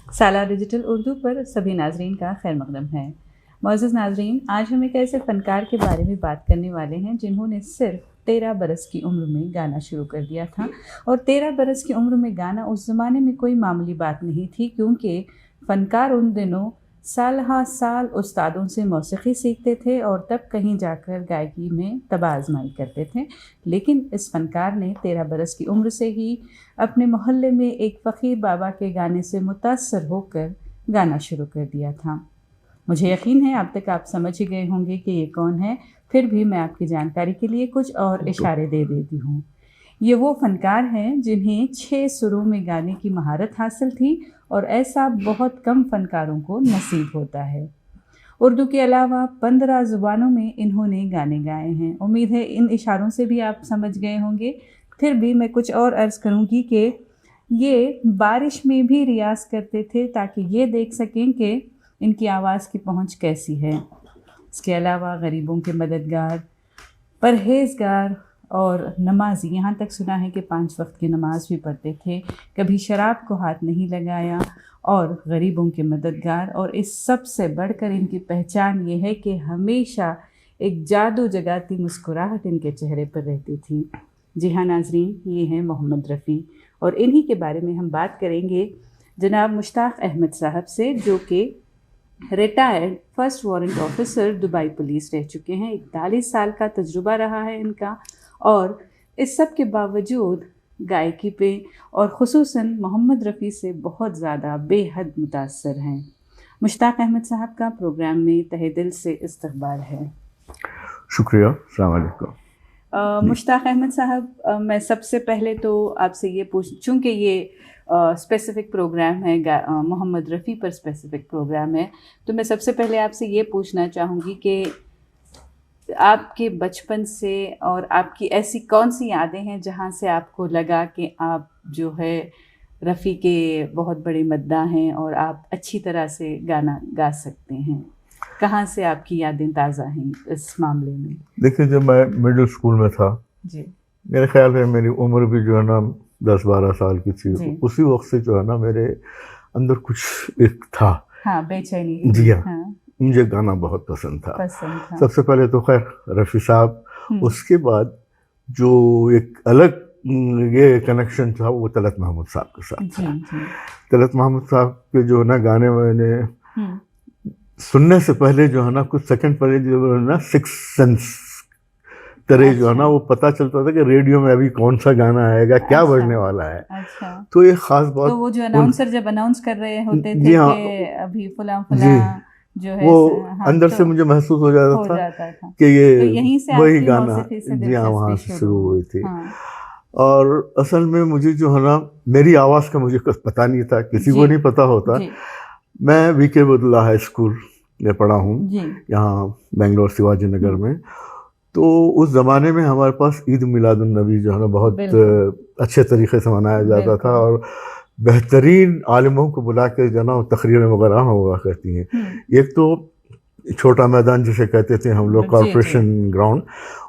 साला डिजिटल उर्दू पर सभी नाजरीन का खैर मकदम है। मोअज़्ज़ज़ नाजरीन, आज हम एक ऐसे फ़नकार के बारे में बात करने वाले हैं जिन्होंने सिर्फ 13 बरस की उम्र में गाना शुरू कर दिया था। और 13 बरस की उम्र में गाना उस ज़माने में कोई मामूली बात नहीं थी, क्योंकि फ़नकार उन दिनों साल हा साल उस्तादों से मौसीक़ी सीखते थे और तब कहीं जाकर गायकी में तबाह आज़माई करते थे। लेकिन इस फ़नकार ने 13 बरस की उम्र से ही अपने मोहल्ले में एक फ़कीर बाबा के गाने से मुतासर होकर गाना शुरू कर दिया था। मुझे यकीन है अब तक आप समझ ही गए होंगे कि ये कौन है, फिर भी मैं आपकी जानकारी के लिए कुछ और इशारे दे देती हूँ। ये वो फ़नकार हैं जिन्हें 6 सुरों में गाने की महारत हासिल थी, और ऐसा बहुत कम फ़नकारों को नसीब होता है। उर्दू के अलावा 15 ज़ुबानों में इन्होंने गाने गाए हैं। उम्मीद है इन इशारों से भी आप समझ गए होंगे। फिर भी मैं कुछ और अर्ज़ करूँगी कि ये बारिश में भी रियाज़ करते थे ताकि ये देख सकें कि इनकी आवाज़ की पहुँच कैसी है। इसके अलावा गरीबों के मददगार, परहेज़गार और नमाज़ी, यहाँ तक सुना है कि 5 वक्त की नमाज़ भी पढ़ते थे, कभी शराब को हाथ नहीं लगाया और गरीबों के मददगार। और इस सब से बढ़कर इनकी पहचान ये है कि हमेशा एक जादू जगाती मुस्कुराहट इनके चेहरे पर रहती थी। जी हाँ नाज़रीन, ये हैं मोहम्मद रफ़ी, और इन्हीं के बारे में हम बात करेंगे जनाब मुश्ताक अहमद साहब से, जो कि retired first warrant officer Dubai police रह चुके हैं। 41 साल का तजुर्बा रहा है इनका, और इस सब के बावजूद गायकी पे और ख़ुसूसन मोहम्मद रफ़ी से बहुत ज़्यादा बेहद मुतासर हैं। मुश्ताक अहमद साहब का प्रोग्राम में तहे दिल से इस्तक़बाल है। शुक्रिया। अस्सलाम वालेकुम। मुश्ताक अहमद साहब, मैं सबसे पहले तो आपसे ये चूँकि ये स्पेसिफ़िक प्रोग्राम है, मोहम्मद रफ़ी पर स्पेसिफ़िक प्रोग्राम है, तो मैं सबसे पहले आपसे ये पूछना चाहूँगी कि आपके बचपन से और आपकी ऐसी कौन सी यादें हैं जहाँ से आपको लगा कि आप जो है रफ़ी के बहुत बड़े मद्दाह हैं और आप अच्छी तरह से गाना गा सकते हैं? कहाँ से आपकी यादें ताज़ा हैं इस मामले में? देखिए, जब मैं मिडिल स्कूल में था जी, मेरे ख्याल है मेरी उम्र भी जो है ना 10-12 साल की थी। जी। उसी वक्त से जो है ना मेरे अंदर कुछ एक था। हाँ, बेचैनी। जी हाँ, हाँ, मुझे गाना बहुत पसंद था। पसंद था। सबसे पहले तो खैर रफ़ी साहब, उसके बाद जो एक अलग ये कनेक्शन था वो तलत महमूद साहब के साथ जी, था। जी। तलत महमूद साहब के जो है ना गाने मैंने सुनने से पहले जो है ना कुछ सेकंड पहले जो है ना सिक्स सेंस तरह जो है ना वो पता चलता था कि रेडियो में अभी कौन सा गाना आएगा, क्या बजने वाला है। अच्छा। तो ये खास बात, तो वो जो अनाउंसर जब अनाउंस कर रहे होते थे जी हाँ, कि अभी फलां जी फलां जो है, वो हाँ, अंदर तो से मुझे महसूस हो हो था जाता था। कि ये तो यहीं से वही आपकी गाना, मौसीक़ी से जी हाँ, वहाँ दिलचस्पी से शुरू शुरू हुई हुई। थी। हाँ, और असल में मुझे जो है ना मेरी आवाज़ का मुझे कुछ पता नहीं था, किसी को जी, नहीं पता होता। जी, मैं वीके अब्दुल्ला हाई स्कूल में पढ़ा हूँ, जी। यहाँ बेंगलोर शिवाजी नगर में। तो उस ज़माने में हमारे पास ईद मिलादुन्नबी जो है ना बहुत बिल्कुल, अच्छे तरीके से मनाया जाता था, बिल्कुल। और बेहतरीन आलिमों को बुला के जो है ना तकरीरें वगैरह हुआ करती हैं। एक तो छोटा मैदान जिसे कहते थे हम लोग, जी, जी। कॉरपोरेशन ग्राउंड,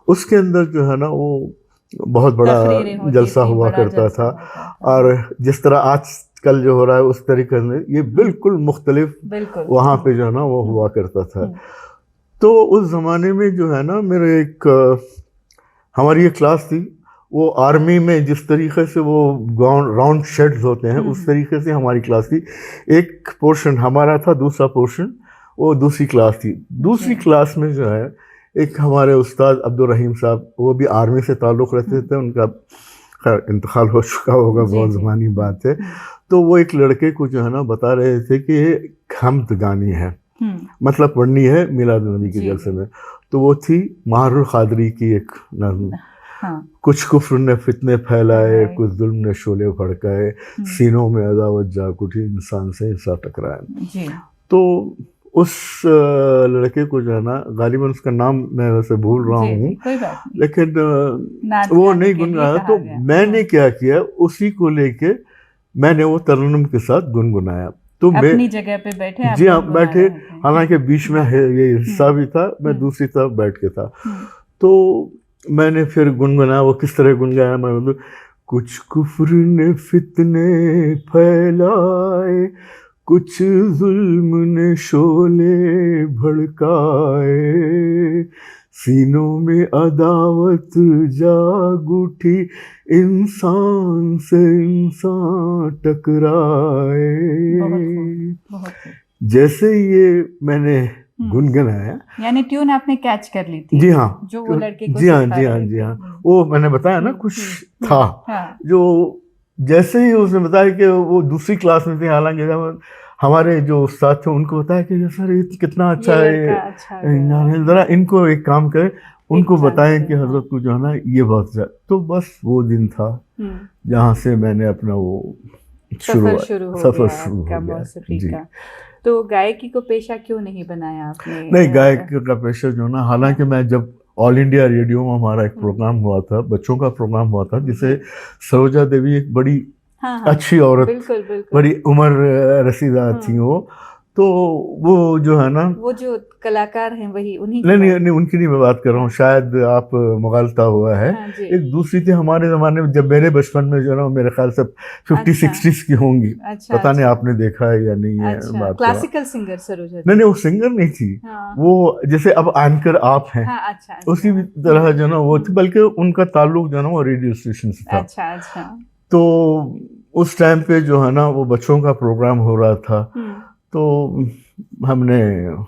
उसके अंदर जो है ना वो बहुत बड़ा तकरीरें होती जलसा थी, हुआ बड़ा करता जलसा था। होता था। और जिस तरह आजकल जो हो रहा है उस तरीके से ये बिल्कुल मुख्तलिफ बिल्कुल। वहाँ पे जो है ना वो हुआ करता था। तो उस ज़माने में जो है ना मेरे एक हमारी एक क्लास थी, वो आर्मी में जिस तरीके से वो राउंड शेड्स होते हैं उस तरीके से हमारी क्लास थी। एक पोर्शन हमारा था, दूसरा पोर्शन वो दूसरी क्लास थी। दूसरी क्लास में जो है एक हमारे उस्ताद अब्दुल रहीम साहब, वो भी आर्मी से ताल्लुक़ रखते थे, उनका खैर इंतकाल हो चुका होगा, बहुत ज़मानी बात है। तो वो एक लड़के को जो है ना बता रहे थे कि हम्द गानी है, मतलब पढ़नी है मिलाद नबी के जलसे में। तो वो थी महरुल क़ादरी की एक नज़्म, कुछ कुफ्र ने फितने फैलाए, कुछ जुल्म ने शोले भड़काए, सीनों में अदावत जाग उठी, इंसान से इंसान टकराए। तो उस लड़के को जो है ना, गालिबन उसका नाम मैं वैसे भूल रहा हूँ, लेकिन वो नहीं गुनगुनाया। तो मैंने क्या किया, उसी को लेके मैंने वो तरन्नुम के साथ गुनगुनाया। तो मैं अपनी जगह पे बैठे, जी हाँ बैठे, हालांकि बीच में ये हिस्सा भी था, मैं दूसरी तरफ बैठ के था। तो मैंने फिर गुनगुनाया। वो किस तरह गुनगुनाया, मैं बोलूँ, कुछ कुफ्र ने फितने फैलाए, कुछ जुल्म ने शोले भड़काए, सीनों में अदावत जाग उठी, इंसान से इंसान टकराए। बहुत खूब। जैसे ये मैंने गुनगुनाया, यानी ट्यून आपने कैच कर ली थी। जी हाँ, जो वो लड़के को जी हाँ, सिखा जी हाँ, रहे जी थे। हाँ, वो मैंने बताया ना कुछ था हाँ। जो जैसे ही उसने बताया कि वो दूसरी क्लास में थे, हालांकि जब हमारे जो उस्ताद थे उनको बताया कि सर ये कितना अच्छा ये है, लड़का अच्छा गया। जरा इनको एक काम करें, उनको चांस बताएं दें, कि हजरत को जो है ना ये बहुत ज्यादा। तो बस वो दिन था जहाँ से मैंने अपना वो सफर शुरू हो सफर गया शुरू आपका हो गया। मौसीकी जी, का। तो गायकी को पेशा क्यों नहीं बनाया आपने? नहीं, गायक का पेशा जो ना, हालांकि मैं जब ऑल इंडिया रेडियो में हमारा एक प्रोग्राम हुआ था, बच्चों का प्रोग्राम हुआ था, जिसे सरोजा देवी एक बड़ी अच्छी औरत, बिल्कुल बिल्कुल, बड़ी उम्र रसीदा थी वो, तो वो जो है ना, वो जो कलाकार हैं वही उन्हीं की नहीं नहीं बात? नहीं, उनकी नहीं मैं बात कर रहा हूँ, शायद आप मुगालता हुआ है। हाँ जी। एक दूसरी थी हमारे ज़माने में, जब मेरे बचपन में जो है ना, मेरे ख्याल से 50-60s की होंगी। अच्छा, पता नहीं आपने देखा है या नहीं है। अच्छा, बात क्लासिकल सिंगर सरोजा नहीं देवी? नहीं, वो सिंगर नहीं थी। हाँ। वो जैसे अब एंकर आप हैं, हाँ, अच्छा, उसी तरह जो ना वो थी, बल्कि उनका ताल्लुक जो है ना वो रेडियो स्टेशन से था। अच्छा अच्छा। तो उस टाइम पे जो है ना वो बच्चों का प्रोग्राम हो रहा था, तो हमने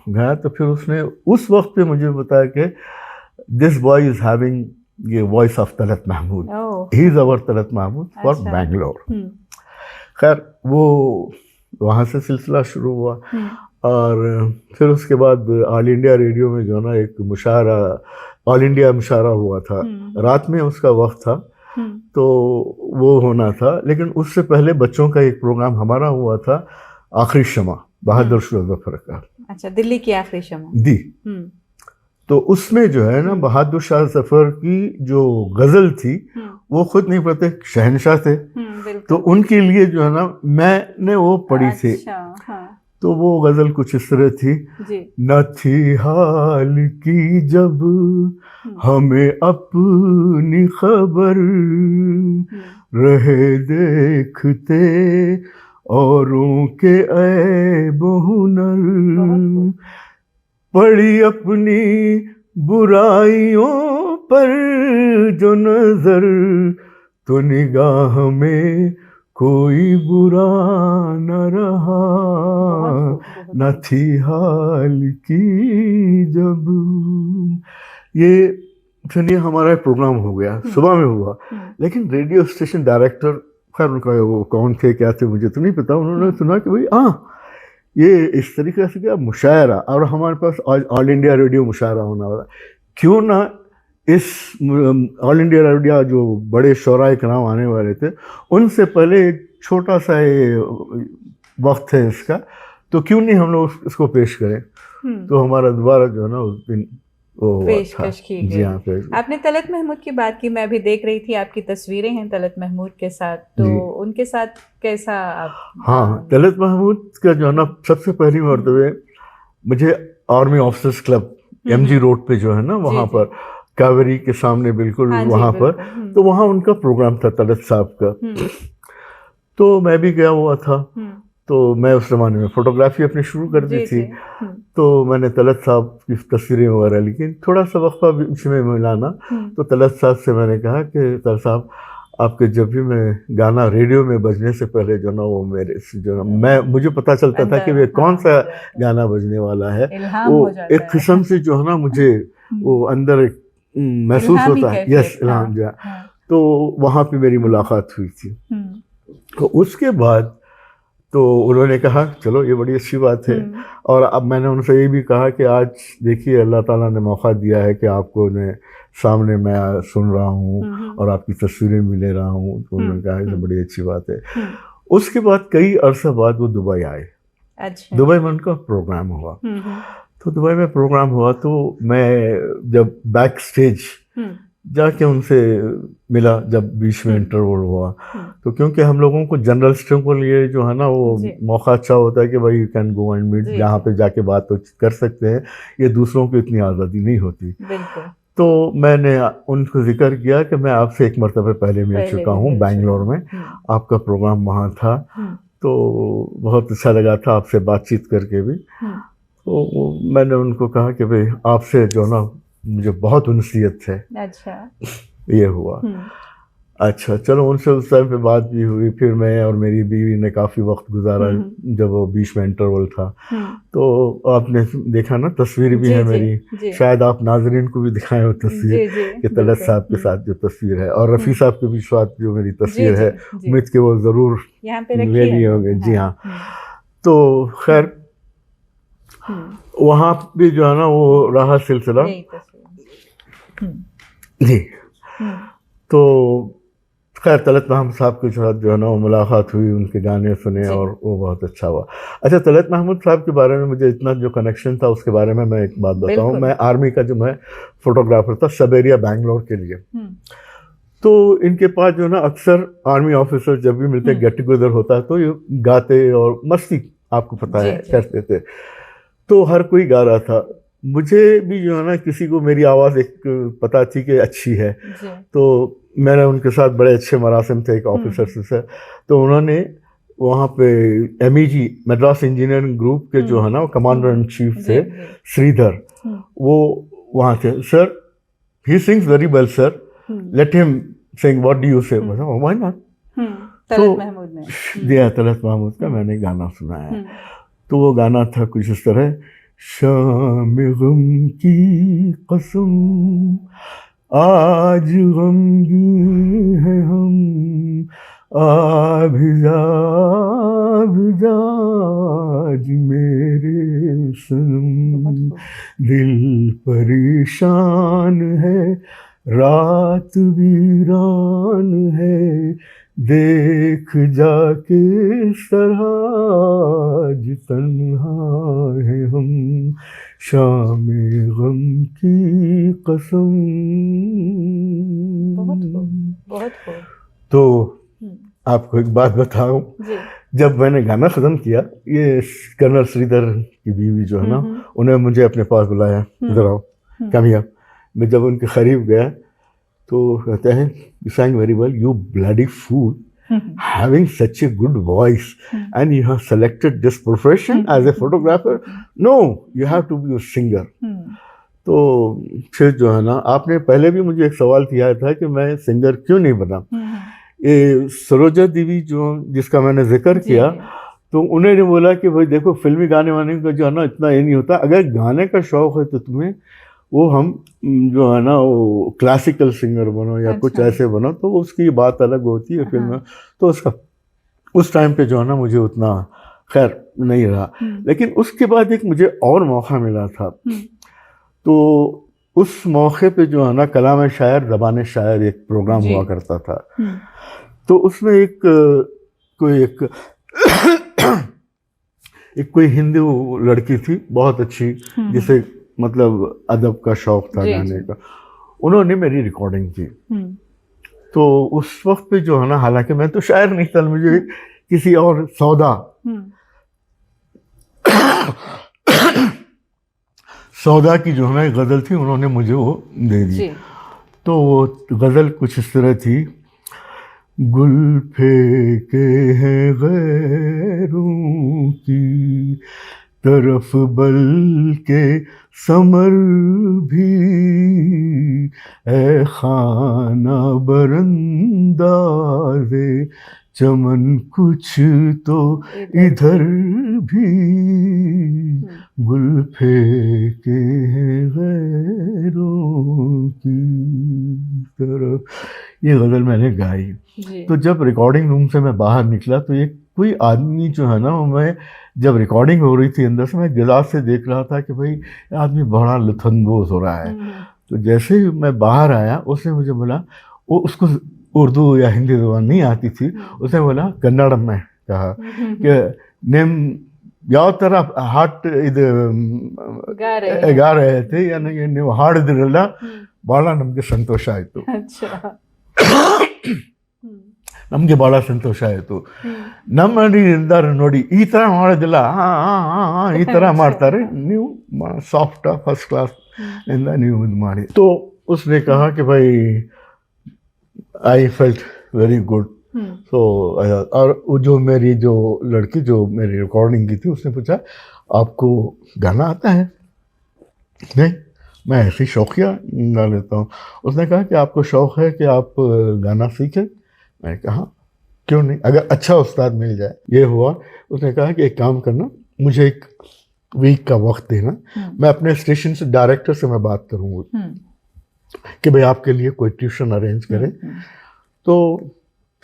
गया, तो फिर उसने उस वक्त पे मुझे बताया कि दिस बॉय इज हैविंग ये voice of Talat Mahmood, he is our Talat Mahmood for Bangalore. खैर वो वहाँ से सिलसिला शुरू हुआ, और फिर उसके बाद ऑल इंडिया रेडियो में जो है ना एक मुशायरा, ऑल इंडिया मुशायरा हुआ था, रात में उसका वक्त था, तो वो होना था। लेकिन उससे पहले बच्चों का एक प्रोग्राम हमारा हुआ था, आखिरी शमा, बहादुर शाह जफर का। अच्छा, दिल्ली की आखिरी शमा दी। तो उसमें जो है ना बहादुर शाह जफर की जो गजल थी, वो खुद नहीं पढ़ते, शहनशाह थे, तो उनके लिए जो है ना मैंने वो पढ़ी थी। तो वो गजल कुछ इस तरह थी, न थी हाल की जब हमें अपनी खबर, रहे देखते औरों के ऐब हुनर, पड़ी अपनी बुराइयों पर जो नजर, तो निगाह में कोई बुरा न रहा, न थी हाल की जब। ये सुनिए, हमारा प्रोग्राम हो गया, सुबह में हुआ, लेकिन रेडियो स्टेशन डायरेक्टर, खैर उनका वो कौन थे क्या थे मुझे तो नहीं पता, उन्होंने सुना कि भाई हाँ ये इस तरीके से क्या मुशायरा, और हमारे पास ऑल इंडिया रेडियो मुशायरा होना वाला, क्यों ना इस ऑल इंडिया रेडियो जो बड़े शोराए कराम आने वाले थे, उनसे पहले एक छोटा सा ये वक्त है इसका, तो क्यों नहीं हम लोग इसको पेश करें। तो हमारा दोबारा जो है ना उस दिन पेशकश की गई। जी हाँ, आपने तलत महमूद की बात की, मैं भी देख रही थी आपकी तस्वीरें हैं तलत महमूद के साथ, तो उनके साथ कैसा आप? हाँ, तलत महमूद का जो है ना सबसे पहली मर्तबे मुझे army officers club MG road पे जो है ना, वहाँ पर कावेरी के सामने बिल्कुल वहाँ पर, तो वहाँ उनका प्रोग्राम था तलत साहब का, तो मैं भी गया हुआ था। तो मैं उस जमाने में फोटोग्राफी अपनी शुरू कर दी थी, तो मैंने तलत साहब की तस्वीरें वगैरह ली, थोड़ा सा वक्फा बीच में मिलाना, तो तलत साहब से मैंने कहा कि तलत साहब आपके जब भी मैं गाना रेडियो में बजने से पहले जो ना वो मेरे जो मैं मुझे पता चलता था कि वे कौन सा गाना बजने वाला है, वो एक किस्म से जो है ना मुझे वो अंदर एक महसूस होता है, यस इल्हाम जा। तो वहाँ पे मेरी मुलाकात हुई थी। तो उसके बाद तो उन्होंने कहा चलो ये बड़ी अच्छी बात है, और अब मैंने उनसे ये भी कहा कि आज देखिए अल्लाह ताला ने मौका दिया है कि आपको ने सामने मैं सुन रहा हूँ और आपकी तस्वीरें भी ले रहा हूँ, तो उन्होंने कहा ये बड़ी अच्छी बात है। उसके बाद कई अरसा बाद वो दुबई आए। अच्छा। दुबई में उनका प्रोग्राम हुआ, तो दुबई में प्रोग्राम हुआ, तो मैं जब बैक स्टेज जाके उनसे मिला, जब बीच में इंटरवल हुआ, तो क्योंकि हम लोगों को जर्नलिस्टों को लिए जो है ना वो मौका अच्छा होता है कि भाई you can go and meet, जहाँ पे जाके बात तो कर सकते हैं, ये दूसरों को इतनी आज़ादी नहीं होती। तो मैंने उनको जिक्र किया कि मैं आपसे एक मरतबा पहले मिल चुका हूँ बैंगलोर में, आपका प्रोग्राम वहाँ था, तो बहुत अच्छा लगा था आपसे बातचीत करके भी। तो मैंने उनको कहा कि भाई आपसे जो ना मुझे बहुत उनसीयत है। अच्छा। ये हुआ। अच्छा, चलो उनसे उस टाइम पे बात भी हुई। फिर मैं और मेरी बीवी ने काफ़ी वक्त गुजारा जब वो बीच में इंटरवल था। तो आपने देखा ना, तस्वीर भी है मेरी, शायद आप नाजरीन को भी दिखाएं वो तस्वीर कि तलत साहब के साथ जो तस्वीर है, और रफ़ी साहब के भी साथ जो मेरी तस्वीर है, उम्मीद के वो ज़रूर ले लिए होंगे। जी हाँ। तो खैर वहाँ भी जो है ना वो रहा सिलसिला। जी। तो खैर तलत महमूद साहब के साथ जो है ना वो मुलाकात हुई, उनके गाने सुने और वो बहुत अच्छा हुआ। अच्छा, तलत महमूद साहब के बारे में मुझे इतना जो कनेक्शन था उसके बारे में मैं एक बात बताऊं। मैं आर्मी का जो मैं फोटोग्राफर था सबेरिया बैंगलोर के लिए। तो इनके पास जो ना अक्सर आर्मी ऑफिसर जब भी मिलते गेट टुगेदर होता है तो ये गाते और मस्ती, आपको पता है, करते थे। तो हर कोई गा रहा था। मुझे भी जो है ना किसी को मेरी आवाज़ एक पता थी कि अच्छी है, तो मैंने उनके साथ बड़े अच्छे मरासिम थे एक ऑफिसर से। तो उन्होंने वहाँ पे MEG मद्रास इंजीनियरिंग ग्रुप के जो है ना कमांडर इन चीफ थे श्रीधर, वो वहाँ थे। Sir he sings very well sir, let him sing, what do you say. Why not. तो दिया तलत महमूद का मैंने गाना सुनाया। तो वो गाना था कुछ इस तरह, शाम गम की कसम आज गमगीन है हम, आभिजा आज मेरे सनम, दिल परेशान है, रात वीरान है, देख जाके सरहाज तन्हा है हम, शाम गम की कसम। बहुत तो आपको एक बात बताऊं, जब मैंने गाना खत्म किया, ये कर्नल श्रीधर की बीवी जो है ना, उन्हें मुझे अपने पास बुलाया, इधर आओ, कम हियर। मैं जब उनके करीब गया तो कहते हैं, you sang very well, you bloody fool, having such a good voice and you have selected this profession as a photographer, no, you have to be a singer. तो फिर जो है ना, आपने पहले भी मुझे एक सवाल किया था कि मैं सिंगर क्यों नहीं बना। ये सरोजा देवी जो जिसका मैंने जिक्र किया, तो उन्होंने बोला कि भाई देखो फिल्मी गाने वाने का जो है ना इतना ये नहीं होता, अगर गाने का शौक है तो तुम्हें वो हम जो है ना वो क्लासिकल सिंगर बनो या कुछ ऐसे बनो, तो उसकी बात अलग होती है फिल्म में। तो उसका उस टाइम पे जो है ना मुझे उतना खैर नहीं रहा। लेकिन उसके बाद एक मुझे और मौका मिला था, तो उस मौके पे जो है ना कलाम शायर ज़बान शायर एक प्रोग्राम हुआ करता था। तो उसमें एक कोई हिंदू लड़की थी बहुत अच्छी, जिसे मतलब अदब का शौक था गाने का, उन्होंने मेरी रिकॉर्डिंग की। तो उस वक्त पे जो है ना, हालांकि मैं तो शायर नहीं था, मुझे किसी और सौदा की जो है ना गज़ल थी, उन्होंने मुझे वो दे दी। तो वो गज़ल कुछ इस तरह थी, गुल फेंके हैं गैरों की तरफ बल्कि समर भी, ए खाना बरंदाज़े चमन कुछ तो इधर भी, गुल फेंके हैं गैरों की तरफ। ये गज़ल मैंने गाई। तो जब रिकॉर्डिंग रूम से मैं बाहर निकला तो एक कोई आदमी जो है ना, मैं जब रिकॉर्डिंग हो रही थी अंदर से, मैं गिलास से देख रहा था कि भाई आदमी बड़ा लुत्फ़अंदोज़ हो रहा है। तो जैसे ही मैं बाहर आया, उसने मुझे बोला, वो उसको उर्दू या हिंदी ज़बान नहीं आती थी, उसने बोला कन्नड़ में कहा कि नेम ಯಾವ ಥರ ಹಾಟ್ ಇದು गा रहे थे, यानी ನೀವು ಹಾಡಿದ್ರಲ್ಲ ಭಾಳ ನಮಗೆ ಸಂತೋಷ ಆಯಿತು, ನಮಗೆ ಭಾಳ ಸಂತೋಷ ಆಯಿತು, ನಮ್ಮ ನಿರ್ಧಾರ ನೋಡಿ ಈ ಥರ ಮಾಡೋದಿಲ್ಲ, ಈ ಥರ ಮಾಡ್ತಾರೆ, ನೀವು ಸಾಫ್ಟ್ ಫಸ್ಟ್ ಕ್ಲಾಸ್ ಇಂದ ನೀವು ಇದು ಮಾಡಿ। तो उसने कहा कि भाई आई फेल्ट वेरी गुड तो और वो जो मेरी जो लड़की जो मेरी रिकॉर्डिंग की थी उसने पूछा आपको गाना आता है? नहीं, मैं ऐसे ही शौकिया गा लेता हूँ। उसने कहा कि आपको शौक है कि आप गाना सीखें? मैंने कहा क्यों नहीं, अगर अच्छा उस्ताद मिल जाए। ये हुआ। उसने कहा कि एक काम करना, मुझे एक वीक का वक्त देना, मैं अपने स्टेशन से डायरेक्टर से मैं बात करूँगा कि भाई आपके लिए कोई ट्यूशन अरेंज करें, तो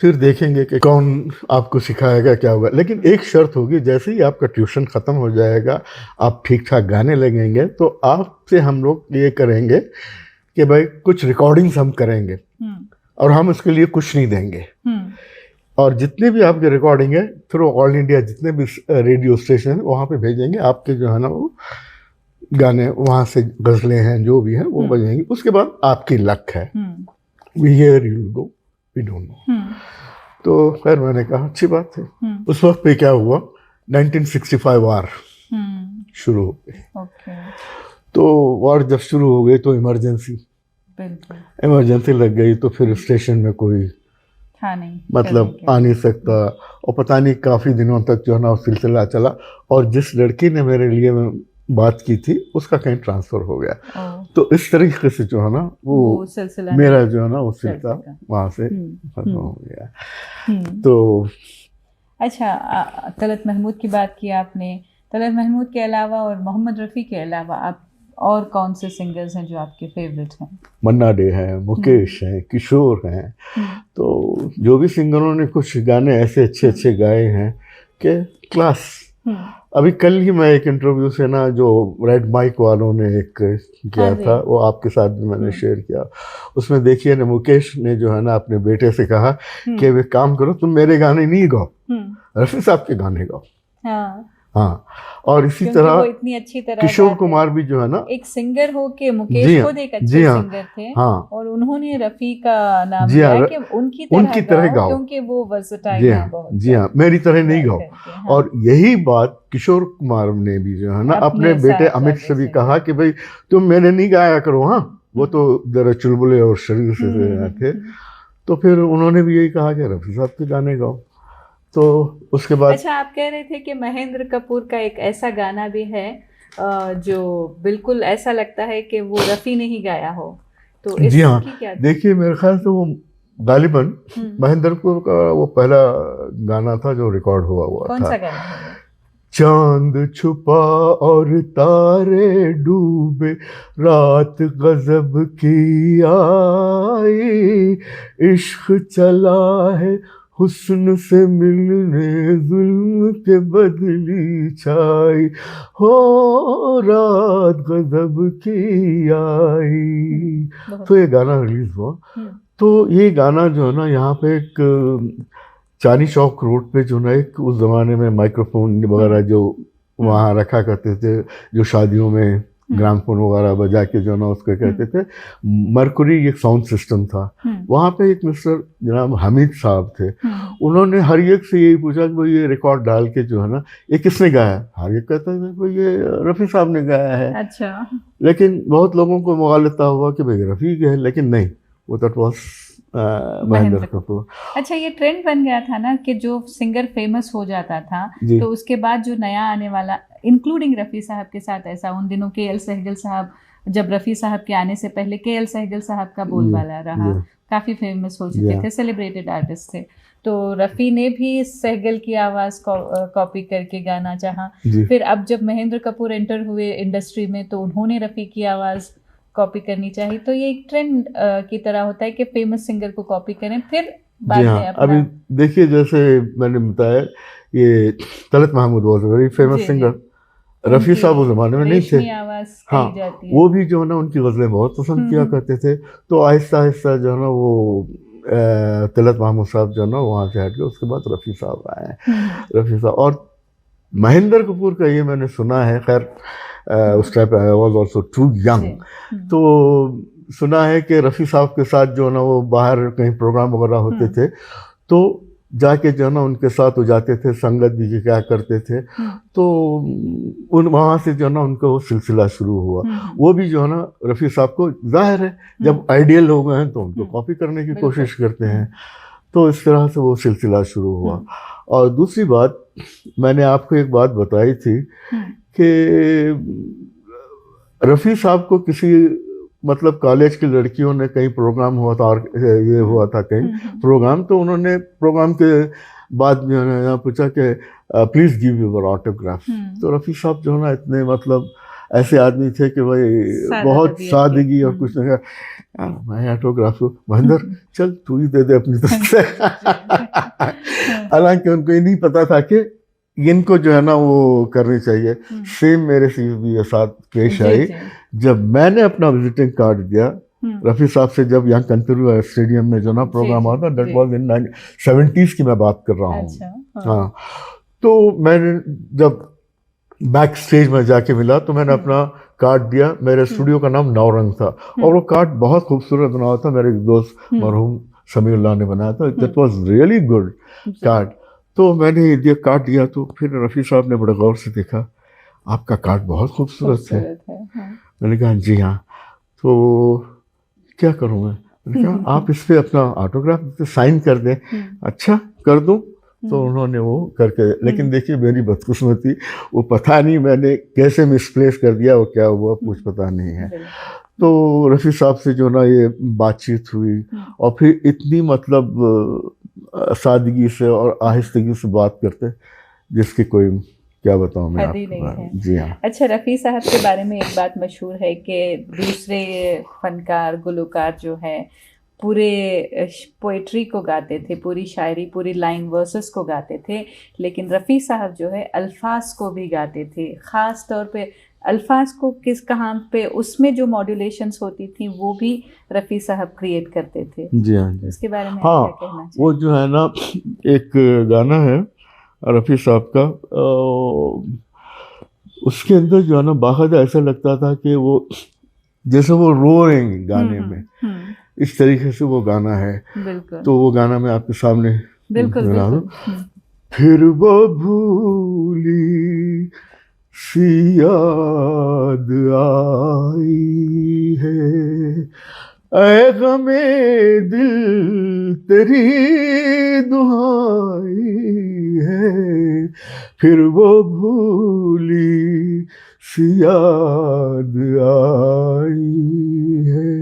फिर देखेंगे कि कौन आपको सिखाएगा क्या होगा। लेकिन एक शर्त होगी, जैसे ही आपका ट्यूशन ख़त्म हो जाएगा, आप ठीक ठाक गाने लगेंगे, तो आपसे हम लोग ये करेंगे कि भाई कुछ रिकॉर्डिंग्स हम करेंगे और हम उसके लिए कुछ नहीं देंगे, और जितने भी आपके रिकॉर्डिंग है थ्रू ऑल इंडिया जितने भी रेडियो स्टेशन है वहाँ पे भेजेंगे, आपके जो है ना वो गाने वहाँ से गज़लें हैं जो भी हैं वो बजेंगे, उसके बाद आपकी लक है, we here you go we don't know. तो खैर मैंने कहा अच्छी बात है। उस वक्त पे क्या हुआ, 1965 वार शुरू हो गई। तो वार जब शुरू हो गई तो इमरजेंसी लग गई, तो फिर स्टेशन में कोई नहीं, मतलब आ नहीं सकता, और पता नहीं काफ़ी दिनों तक जो है ना सिलसिला चला, और जिस लड़की ने मेरे लिए बात की थी उसका कहीं ट्रांसफ़र हो गया। तो इस तरीके से जो है ना वो मेरा जो है ना वो सिलसिला वहाँ से खत्म हो गया। तो अच्छा, तलत महमूद की बात की आपने। तलत महमूद के अलावा और मोहम्मद रफ़ी के अलावा आप और कौन से सिंगर्स हैं जो आपके फेवरेट हैं? मन्ना डे हैं, मुकेश हैं, किशोर हैं। तो जो भी सिंगरों ने कुछ गाने ऐसे अच्छे अच्छे गाए हैं कि क्लास। अभी कल ही मैं एक इंटरव्यू से ना जो रेड माइक वालों ने एक किया था, वो आपके साथ भी मैंने शेयर किया, उसमें देखिए ना मुकेश ने जो है ना अपने बेटे से कहा कि वे काम करो, तुम मेरे गाने नहीं गाओ, रफ़ी साहब के गाने गाओ। हाँ, और इसी तरह वो इतनी अच्छी तरह किशोर कुमार भी जो है ना एक सिंगर हो के, मुकेश खुद एक अच्छे सिंगर थे। हाँ, और उन्होंने रफ़ी का नाम लिया कि उनकी तरह गाओ, क्योंकि वो वर्सेटाइल है बहुत। जी हाँ, मेरी तरह नहीं गाओ। हाँ। और यही बात किशोर कुमार ने भी जो है ना अपने बेटे अमित से भी कहा कि भाई तुम मैंने नहीं गाया करो, हाँ वो तो जरा चुलबुले और शरीर से थे, तो फिर उन्होंने भी यही कहा कि रफ़ी साहब के गाने गाओ। तो उसके बाद अच्छा, आप कह रहे थे कि महेंद्र कपूर का एक ऐसा गाना भी है जो बिल्कुल ऐसा लगता है कि वो रफ़ी ने ही गाया हो, तो जी हाँ, देखिए मेरे ख्याल से वो गालिबन महेंद्र कपूर का वो पहला गाना था जो रिकॉर्ड हुआ था। कौन सा गाना है? चांद छुपा और तारे डूबे, रात गजब की आई, इश्क चला है हुस्न से मिलने, जुल्म के बदली छाई, हो रात गजब की आई। तो ये गाना रिलीज हुआ। तो ये गाना जो है ना यहाँ पे एक चांदनी चौक रोड पे जो ना एक उस ज़माने में माइक्रोफोन वगैरह जो वहाँ रखा करते थे, जो शादियों में ग्रामफोन वगैरह बजा के जो ना उसको कहते थे, मरकुरी एक साउंड सिस्टम था। वहाँ पे एक मिस्टर जनाब हमीद साहब थे, उन्होंने हर एक से यही पूछा कि भाई ये रिकॉर्ड डाल के जो है ना ये किसने गाया? हर एक कहता है भाई ये रफ़ी साहब ने गाया है। अच्छा। लेकिन बहुत लोगों को मुगालता हुआ कि भाई रफ़ी के है, लेकिन नहीं, वो दैट वाज महेंद्र कपूर। अच्छा, ये ट्रेंड बन गया था ना कि जो सिंगर फेमस हो जाता था तो उसके बाद जो नया आने वाला, इंक्लूडिंग रफ़ी साहब के साथ ऐसा, उन दिनों के.एल. सहगल साहब, जब रफ़ी साहब के आने से पहले के.एल. सहगल साहब का बोलबाला रहा, काफ़ी फेमस हो चुके थे, सेलिब्रेटेड आर्टिस्ट थे। तो रफ़ी ने भी सहगल की आवाज़ कॉपी करके गाना चाहा। फिर अब जब महेंद्र कपूर एंटर हुए इंडस्ट्री में तो उन्होंने रफ़ी की आवाज़ कॉपी करनी चाहिए। तो ये एक ट्रेंड की तरह होता है कि फेमस सिंगर को कॉपी करें, फिर बाद में अपना। अभी देखिए जैसे मैंने बताया ये Talat Mahmood was a very famous singer, Rafi साहब उस ज़माने में नहीं थे। हाँ, वो भी जो है ना उनकी गज़लें बहुत पसंद किया करते थे। तो आहिस्ता आहिस्ता जो है ना वो तलत महमूद साहब जो है ना वहाँ से हट गए, उसके बाद रफ़ी साहब आए। रफ़ी साहब और महेंद्र कपूर का ये मैंने सुना है, खैर उस type I was also too young, तो सुना है कि रफ़ी साहब के साथ जो है ना वो बाहर कहीं प्रोग्राम वगैरह होते थे तो जाके जो है ना उनके साथ हो जाते थे, संगत भी क्या करते थे, तो उन वहाँ से जो है ना उनका वो सिलसिला शुरू हुआ। वो भी जो है ना रफ़ी साहब को, जाहिर है जब आइडियल लोग हैं तो उनको कॉपी करने की कोशिश करते हैं। तो इस तरह से वो सिलसिला शुरू हुआ। और दूसरी बात, मैंने आपको एक बात बताई थी कि रफ़ी साहब को किसी मतलब कॉलेज की लड़कियों ने कहीं प्रोग्राम हुआ था, और ये हुआ था कहीं प्रोग्राम, तो उन्होंने प्रोग्राम के बाद जो है ना पूछा कि प्लीज़ गिव योर ऑटोग्राफ। तो रफ़ी साहब जो है ना इतने मतलब ऐसे आदमी थे कि भाई बहुत सादगी और कुछ नहीं, यार मैं ऑटोग्राफ महेंद्र चल तू ही दे दे अपनी तरफ से। हालांकि उनको ये नहीं पता था कि इनको जो है ना वो करनी चाहिए। सेम मेरे से भी साथ पेश आई जब मैंने अपना विजिटिंग कार्ड दिया रफ़ी साहब से, जब यहाँ कंतुरु स्टेडियम में जो ना प्रोग्राम हुआ था, डेट वॉज इन 70s की मैं बात कर रहा हूँ। अच्छा, हाँ। तो मैंने जब बैक स्टेज में जाके मिला तो मैंने अपना कार्ड दिया। मेरे स्टूडियो का नाम नौरंग था और वो कार्ड बहुत खूबसूरत बना हुआ था, मेरे एक दोस्त मरहूम समीउल्लाह ने बनाया था। That was really good card. तो मैंने ये कार्ड दिया तो फिर रफ़ी साहब ने बड़े गौर से देखा, आपका कार्ड बहुत खूबसूरत है। मैंने कहा जी हाँ, तो क्या करूँ मैंने कहा आप इस पर अपना ऑटोग्राफ साइन कर दें। अच्छा कर दूँ। तो उन्होंने वो करके, लेकिन देखिए मेरी बदकिस्मती, वो पता नहीं मैंने कैसे मिसप्लेस कर दिया, वो क्या हुआ कुछ पता नहीं है। तो रफ़ी साहब से जो ना ये बातचीत हुई और फिर इतनी मतलब सादगी से और आहिस्तगी से बात करते जिसकी कोई क्या बताऊं मैं आपको। जी हाँ। अच्छा, रफ़ी साहब के बारे में एक बात मशहूर है कि दूसरे फनकार गुलकार जो है पूरे पोइट्री को गाते थे, पूरी शायरी, पूरी लाइन वर्सेस को गाते थे, लेकिन रफ़ी साहब जो है अल्फाज को भी गाते थे। ख़ास तौर पे अल्फाज को किस कहाँ पे उसमें जो मॉड्यूलेशंस होती थी वो भी रफ़ी साहब क्रिएट करते थे। जी हाँ जी। उसके बारे में हाँ, क्या कहना चाहिए? वो जो है ना एक गाना है रफ़ी साहब का, उसके अंदर जो है ना बाकायदा ऐसा लगता था कि वो जैसे वो रो रहे हैं गाने में, इस तरीके से वो गाना है। बिल्कुल। तो वो गाना मैं आपके सामने बिल्कुल बिल्कुल। फिर वो भूली सी याद आई है, ऐ गमे दिल तेरी दुहाई है, फिर वो भूली सी याद आई है।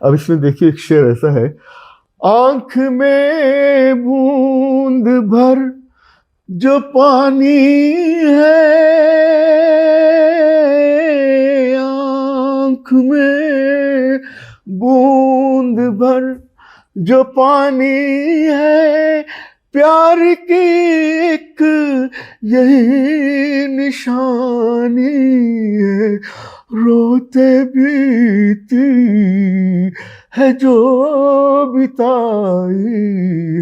अब इसमें देखिए एक शेर ऐसा है, आंख में बूंद भर जो पानी है, आंख में बूंद भर जो पानी है, प्यार की एक यही निशानी है, रोते बीती है जो बिताई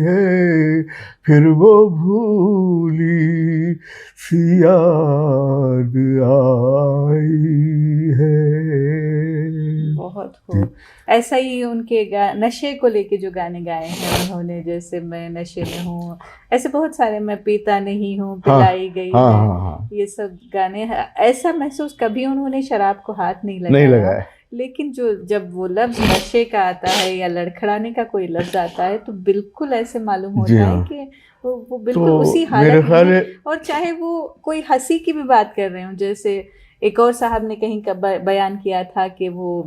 है, फिर वो भूली सी याद आई है। बहुत खूब। ऐसा ही उनके नशे को लेके जो गाने गाए हैं उन्होंने, जैसे मैं नशे में हूँ, ऐसे बहुत सारे, मैं पीता नहीं हूँ, पिलाई गई है, ये सब गाने। ऐसा महसूस कभी उन्होंने शराब को हाथ नहीं लगाया, लेकिन जो जब वो लफ्ज नशे का आता है या लड़खड़ाने का कोई लफ्ज आता है तो बिल्कुल ऐसे मालूम होता है कि वो बिल्कुल तो उसी हालत में, और चाहे वो कोई हंसी की भी बात कर रहे हो, जैसे एक और साहब ने कहीं का बयान किया था कि वो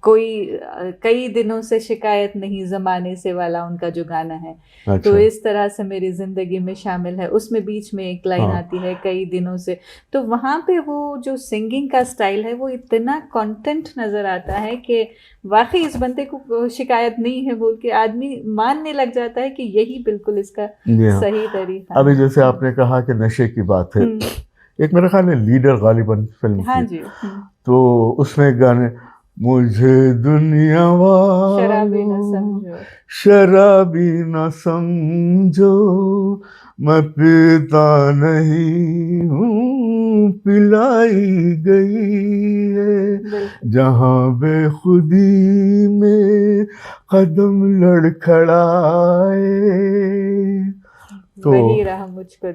कोई कई दिनों से शिकायत नहीं ज़माने से वाला उनका जो गाना है। अच्छा। तो इस तरह से मेरी ज़िंदगी में शामिल है, उसमें बीच में एक लाइन आती है कई दिनों से। तो वहाँ पे वो जो सिंगिंग का स्टाइल है वो इतना कंटेंट नज़र आता है कि वाकई इस बंदे को शिकायत नहीं है बोल के आदमी मानने लग जाता है कि यही बिल्कुल इसका सही तरीका। अभी जैसे आपने कहा कि नशे की बात है, एक मेरा ख्याल है लीडर गालिबन फिल्म हाँ थी। जी। तो उसमें गाने, मुझे दुनिया शराबी न समझो, शराबी न समझो, मैं पीता नहीं हूँ, पिलाई गई है, जहाँ बेखुदी में कदम लड़खड़ाए तो वही राह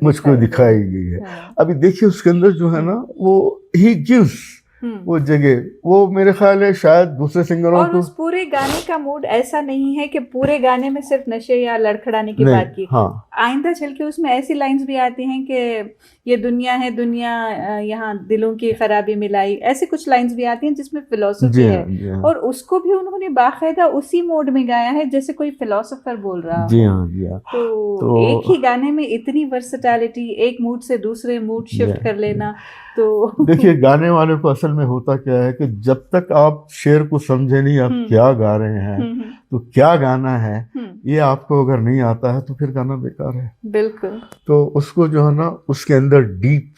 मुझको दिखाई गई है। अभी देखिए उसके अंदर जो है ना वो ही गिव्स वो जगह, वो मेरे ख्याल है शायद दूसरे सिंगरों और को उस पूरे गाने का मूड ऐसा नहीं है कि पूरे गाने में सिर्फ नशे या लड़खड़ाने की बात की। नहीं। हाँ आइंदा चल के उसमें ऐसी लाइंस भी आती हैं कि ये दुनिया है दुनिया, यहाँ दिलों की खराबी मिलाई, ऐसी कुछ लाइंस भी आती हैं जिसमें फिलोसफी जी है। हाँ, जी हाँ, और उसको भी उन्होंने बाकायदा उसी मोड में गाया है जैसे कोई फिलोसोफर बोल रहा जी हो। हाँ, जी हाँ। तो एक ही गाने में इतनी वर्सटैलिटी, एक मूड से दूसरे मूड शिफ्ट कर लेना, तो देखिए गाने वाले को असल में होता क्या है कि जब तक आप शेर को समझे नहीं आप क्या गा रहे हैं, तो क्या गाना है ये आपको अगर नहीं आता है तो फिर गाना बेकार है। बिल्कुल। तो उसको जो है ना उसके अंदर डीप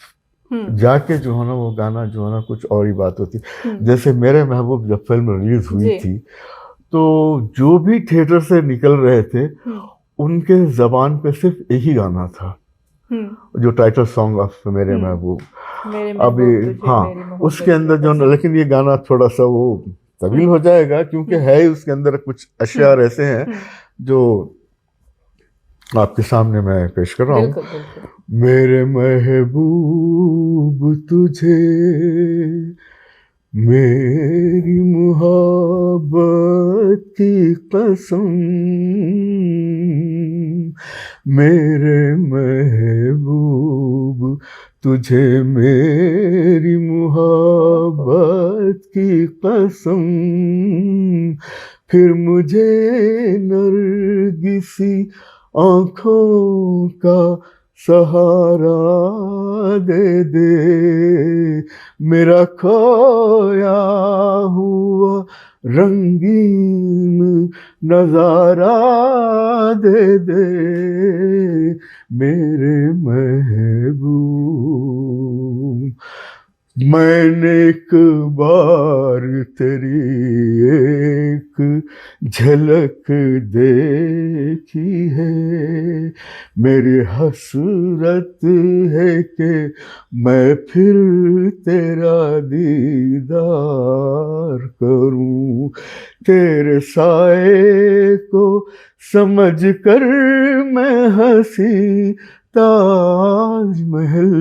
जाके जो है ना वो गाना जो है ना कुछ और ही बात होती। जैसे मेरे महबूब जब फिल्म रिलीज हुई थी तो जो भी थिएटर से निकल रहे थे उनके जबान पे सिर्फ एक ही गाना था, जो टाइटल सॉन्ग ऑफ मेरे महबूब। अभी हाँ उसके अंदर जो ना, लेकिन ये गाना थोड़ा सा वो तवील हो जाएगा क्योंकि है ही उसके अंदर कुछ अश्यार ऐसे हैं जो आपके सामने मैं पेश कर रहा हूँ। मेरे महबूब तुझे मेरी मोहब्बत की कसम, मेरे महबूब तुझे मेरी मोहब्बत की कसम, फिर मुझे नरगिसी आँखों का सहारा दे दे, मेरा खोया हुआ रंगीन नजारा दे दे, मेरे महबूब। मैंने एक बार तेरी एक झलक देखी है, मेरी हसरत है कि मैं फिर तेरा दीदार करूं, तेरे साए को समझ कर मैं हंसी ताजमहल,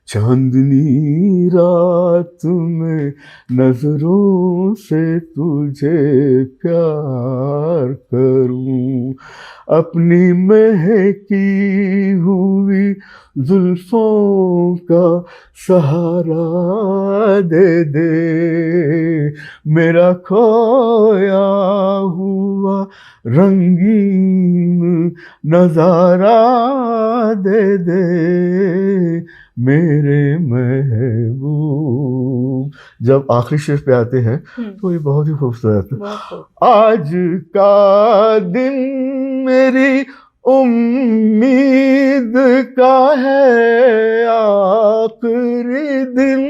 चांदनी रात में नजरों से तुझे प्यार करूं, अपनी महकी हुई जुल्फों का सहारा दे दे, मेरा खोया हुआ रंगीन नजारा दे दे, मेरे महबूब। जब आखिरी शेर पे आते हैं तो ये बहुत ही खूबसूरत है। आज का दिन मेरी उम्मीद का है आखिरी दिन,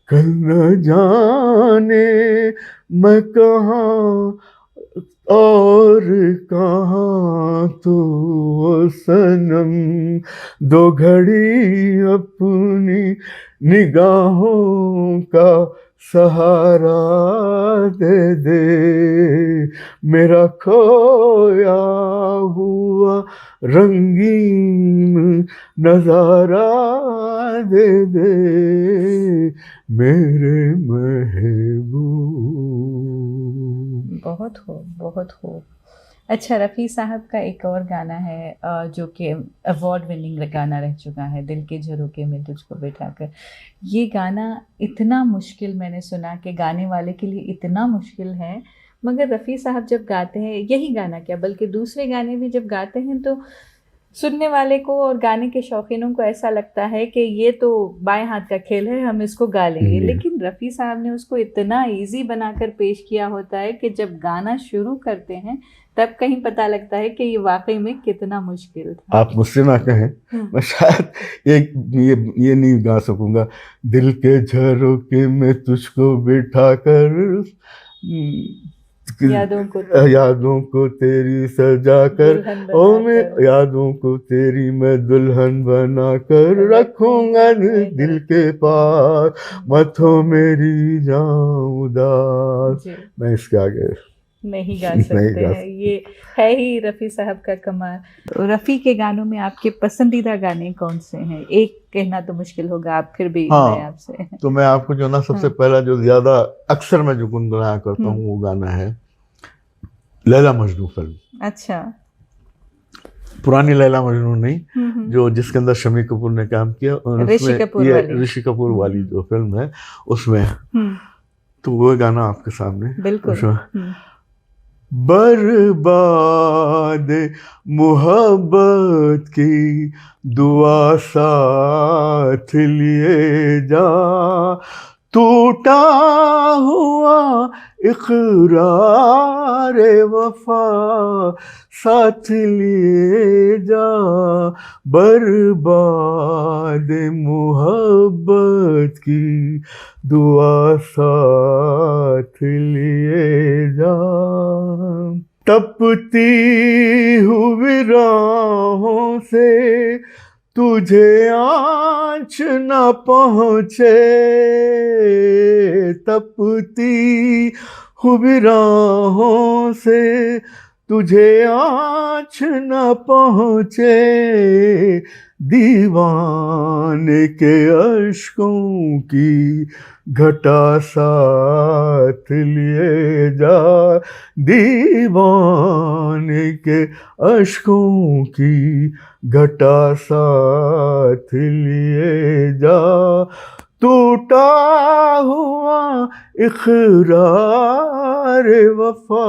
कल न जाने मैं कहाँ और कहाँ तो सनम, दो घड़ी अपनी निगाहों का सहारा दे दे, मेरा खोया हुआ रंगीन नजारा दे दे, मेरे महबूब। बहुत हो। अच्छा, रफ़ी साहब का एक और गाना है जो कि अवार्ड विनिंग गाना रह चुका है, दिल के झरोखे में तुझको बिठाकर। ये गाना इतना मुश्किल मैंने सुना कि गाने वाले के लिए इतना मुश्किल है, मगर रफ़ी साहब जब गाते हैं, यही गाना क्या बल्कि दूसरे गाने भी जब गाते हैं तो सुनने वाले को और गाने के शौकीनों को ऐसा लगता है कि ये तो बाएं हाथ का खेल है, हम इसको गा लेंगे। लेकिन रफ़ी साहब ने उसको इतना इजी बनाकर पेश किया होता है कि जब गाना शुरू करते हैं तब कहीं पता लगता है कि ये वाकई में कितना मुश्किल था। आप मुझसे ना कहें, मैं शायद ये नहीं गा सकूंगा, दिल के झरोखे में तुझको बिठा कर यादों को तेरी सजा कर, ओ मैं यादों को तेरी मैं दुल्हन बना कर रखूंगा दिल के पास, मत हो मेरी जाऊं उदास। मैं इसके आगे नहीं गा नहीं सकते गा हैं। ये है ही रफ़ी साहब का कमाल। तो रफ़ी के गानों में आपके पसंदीदा गाने कौन से हैं? एक कहना तो मुश्किल होगा, आप फिर भी मैं हाँ, आपसे। तो मैं आपको जो ना सबसे हाँ। पहला जो ज्यादा अक्सर मैं जो गुनगुनाया करता हूँ वो गाना है लैला मजनू फिल्म। अच्छा। पुरानी लैला मजनू नहीं, हम्म। जो जिसके अंदर शम्मी कपूर ने काम किया और ऋषि उसमें कपूर ये वाली। ऋषि कपूर वाली जो फिल्म है उसमें, हम्म। तो वो गाना आपके सामने बिल्कुल। उसमें बर्बाद मोहब्बत की दुआ साथ लिए जा, टूटा हुआ इकरार वफा साथ लिए जा, बर्बाद मोहब्बत की दुआ साथ लिए जा, तपती हुई राहों से तुझे आँच न पहुँचे, तपती हुई राहों से तुझे आँच न पहुँचे, दीवाने के अश्कों की घटा साथ लिए जा, दीवाने के अश्कों की घटा साथ लिए जा, टूटा हुआ इकरार वफा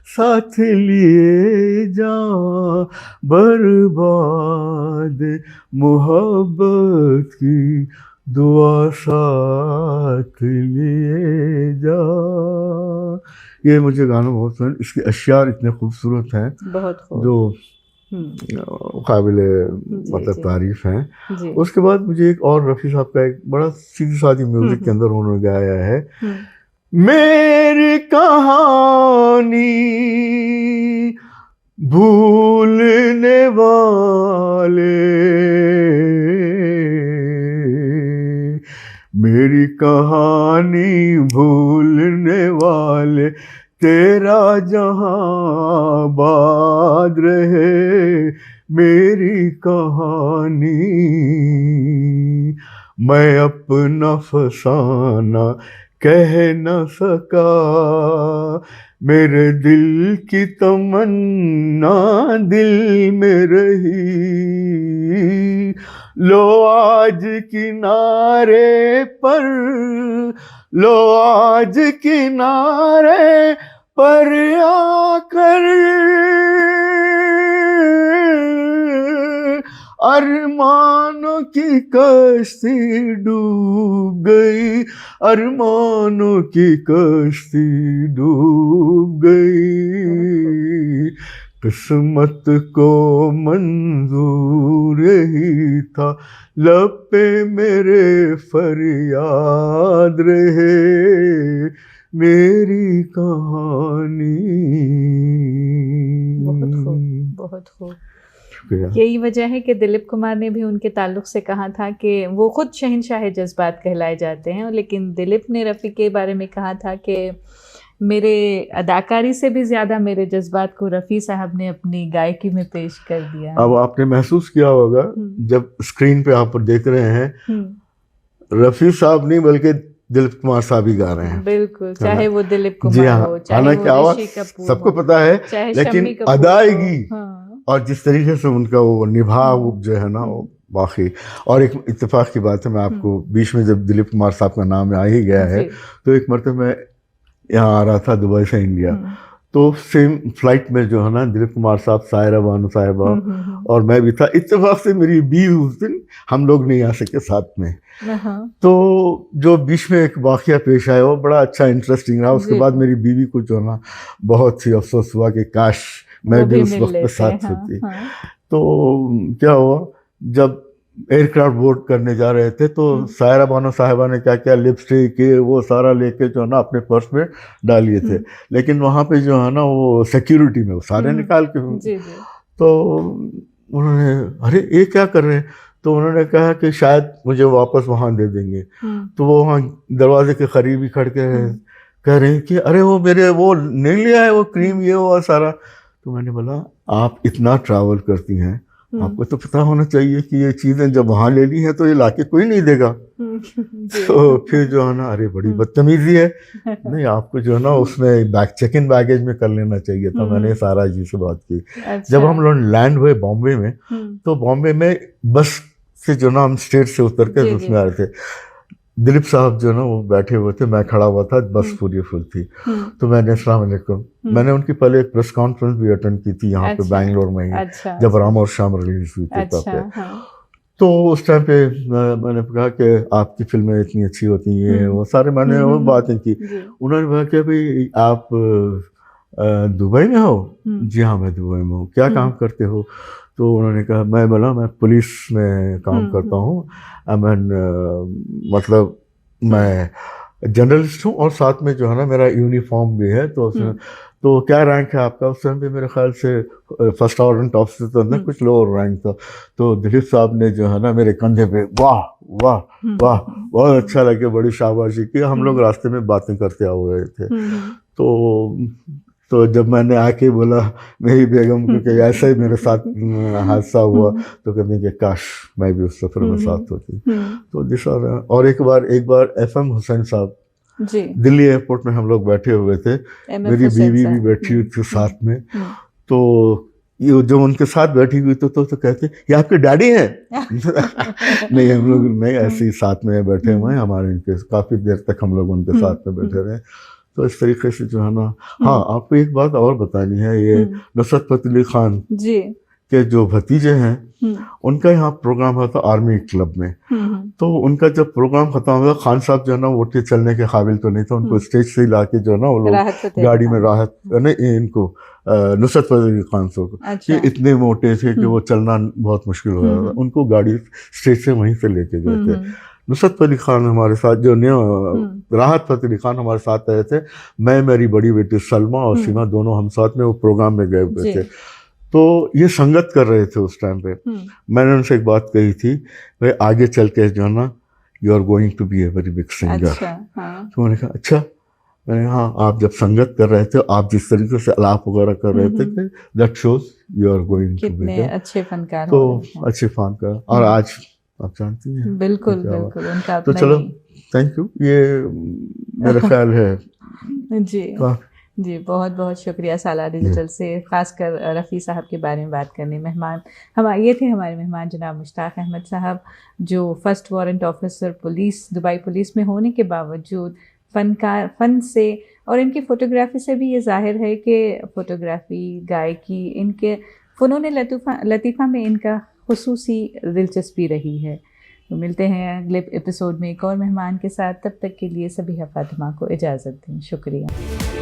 साथ लिए जा, बर्बाद मोहब्बत की दुआ साथ लिए जा। ये मुझे गाना बहुत पसंद, इसके अश्यार इतने खूबसूरत हैं बहुत खूब। जो काबिल जी मतलब जी तारीफ हैं। जी। उसके बाद मुझे एक और रफ़ी साहब का एक बड़ा सीधी सादी म्यूजिक के अंदर उन्होंने गाया है, मेरी कहानी भूलने वाले, मेरी कहानी भूलने वाले, तेरा जहां बाद रहे, मेरी कहानी मैं अपना फसाना कह न सका, मेरे दिल की तमन्ना दिल में रही, लो आज किनारे पर, लो आज किनारे पर आकर, अरमानों की कश्ती डूब गई, अरमानों की कश्ती डूब गई, किस्मत को मंजूर ही था, लब पे मेरे फरियाद रहे, मेरी कहानी। बहुत खूब, बहुत खूब। शुक्रिया। यही वजह है कि दिलीप कुमार ने भी उनके ताल्लुक से कहा था कि वो खुद शहंशाह जज्बात कहलाए जाते हैं, लेकिन दिलीप ने रफ़ी के बारे में कहा था कि मेरे अदाकारी से भी ज़्यादा मेरे जज्बात को रफ़ी साहब ने अपनी गायकी में पेश कर दिया। अब आपने महसूस किया होगा जब स्क्रीन पे आप देख रहे हैं रफ़ी साहब नहीं बल्कि दिलीप कुमार साहब ही गा रहे हैं। बिल्कुल, चाहे वो दिलीप जी कुमार हाँ, हो, चाहे हालांकि वो आवाज ऋषि कपूर सबको हो, पता है, चाहे लेकिन शम्मी कपूर अदायगी हो। हाँ। और जिस तरीके से उनका वो निभा जो है ना वो बाकी। और एक इत्तेफाक की बात है, मैं आपको बीच में जब दिलीप कुमार साहब का नाम आ ही गया है, तो एक मरतबा मैं यहाँ आ रहा था दुबई से इंडिया, तो सेम फ्लाइट में जो है ना दिलीप कुमार साहब, सायरा बानो साहिबा और मैं भी था। इत्तेफाक से मेरी बीवी उस दिन हम लोग नहीं आ सके साथ में, तो जो बीच में एक वाकया पेश आया वो बड़ा अच्छा इंटरेस्टिंग रहा। उसके बाद मेरी बीवी को जो ना बहुत ही अफसोस हुआ कि काश मैं भी उस वक्त में साथ होती। तो क्या हुआ, जब एयरक्राफ्ट बोर्ड करने जा रहे थे तो सायरा बानो साहिबा ने क्या क्या लिपस्टिक वो सारा लेके जो है ना अपने पर्स में डालिए थे, लेकिन वहाँ पे जो है ना वो सिक्योरिटी में वो सारे निकाल के, तो उन्होंने अरे ये क्या कर रहे हैं, तो उन्होंने कहा कि शायद मुझे वापस वहाँ दे देंगे। तो वो वहाँ दरवाजे के करीब ही खड़ के कह रही हैं कि अरे वो मेरे वो नहीं लिया है वो क्रीम ये वो सारा। तो मैंने बोला आप इतना ट्रैवल करती हैं, आपको तो पता होना चाहिए कि ये चीज़ें जब वहाँ ले ली हैं तो ये लाके कोई नहीं देगा। तो फिर जो है ना, अरे बड़ी बदतमीजी है, नहीं आपको जो है ना उसमें चेक इन बैगेज में कर लेना चाहिए था। मैंने सारा जी से बात की। अच्छा। जब हम लोग लैंड हुए बॉम्बे में, तो बॉम्बे में बस से जो ना हम स्टेट से उतर के उसमें आ रहे थे। दिलीप साहब जो ना वो बैठे हुए थे, मैं खड़ा हुआ था, बस पूरी फुल थी। तो मैंने अस्सलाम वालेकुम, मैंने उनकी पहले एक प्रेस कॉन्फ्रेंस भी अटेंड की थी यहाँ पे बैंगलोर में ही, जब राम और श्याम रिलीज हुई थी तब पे। तो उस टाइम पे मैंने कहा कि आपकी फिल्में इतनी अच्छी होती हैं, वो सारे मैंने वो बातें की। उन्होंने कहा कि भाई आप दुबई में हो? जी हाँ मैं दुबई में हूँ। क्या काम करते हो? तो उन्होंने कहा, मैं बोला मैं पुलिस में काम करता हूँ, मतलब मैं जर्नलिस्ट हूँ और साथ में जो है ना मेरा यूनिफॉर्म भी है। तो उसमें तो क्या रैंक है आपका? उस टाइम पे मेरे ख्याल से फर्स्ट वारंट ऑफिसर तो ना कुछ लोअर रैंक था। तो दिलीप साहब ने जो है ना मेरे कंधे पे वाह वाह वाह बहुत अच्छा लगे, बड़ी शाबाशी की। हम लोग रास्ते में बातें करते हुए थे। तो जब मैंने आके बोला मेरी बेगम को कि ऐसा ही मेरे साथ हादसा हुआ, तो कहने के काश मैं भी उस सफर में साथ होती। तो दिस और एक बार FM हुसैन साहब जी दिल्ली एयरपोर्ट में हम लोग बैठे हुए थे, मेरी बीवी भी बैठी हुई थी साथ में। तो ये जो उनके साथ बैठी हुई तो कहते ये आपके डैडी हैं? नहीं हम लोग नहीं, ऐसे ही साथ में बैठे हुए हैं, हमारे इनके काफ़ी देर तक हम लोग उनके साथ में बैठे रहे। तो इस तरीके से जो है ना, हाँ आपको एक बात और बतानी है, ये नुसरत फतेह अली खान जी के जो भतीजे हैं उनका यहाँ प्रोग्राम हुआ था आर्मी क्लब में। तो उनका जब प्रोग्राम खत्म हुआ, खान साहब जो है ना उठ के चलने के काबिल तो नहीं था, उनको स्टेज से ही ला के जो है ना वो लोग गाड़ी में राहत इनको नुसरत फतेह अली खान साहब ये इतने मोटे थे कि वो चलना बहुत मुश्किल हो रहा था, उनको गाड़ी स्टेज से वहीं से लेके गए थे। नुसरत फतेह अली खान हमारे साथ जो राहत फतेह अली खान हमारे साथ आए थे, मैं मेरी बड़ी बेटी सलमा और सीमा दोनों हम साथ में वो प्रोग्राम में गए हुए थे। तो ये संगत कर रहे थे उस टाइम पे। मैंने उनसे एक बात कही थी, भाई आगे चल के जो है ना you are going to be a very big singer. तो मैंने कहा अच्छा। मैंने हाँ आप जब संगत कर रहे थे, आप जिस तरीके से अलाप वगैरह कर रहे थे, that shows you are going to be अच्छे फनकार। तो अच्छे फनकार, और आज आप जानती हैं। बिल्कुल बिल्कुल उनका तो चलो थैंक यू, ये मेरा ख्याल है जी जी बहुत बहुत शुक्रिया सालार डिजिटल से ख़ासकर रफ़ी साहब के बारे में बात करने। ये थे हमारे मेहमान जनाब मुश्ताक अहमद साहब, जो first warrant officer police Dubai police में होने के बावजूद फ़न से और इनकी फ़ोटोग्राफ़ी से भी ये ज़ाहिर है कि फ़ोटोग्राफ़ी गायकी इनके फ़नून लतीफ़ा में इनका खुसूसी दिलचस्पी रही है। तो मिलते हैं अगले एपिसोड में एक और मेहमान के साथ, तब तक के लिए सभी फातिमा को इजाज़त दें। शुक्रिया।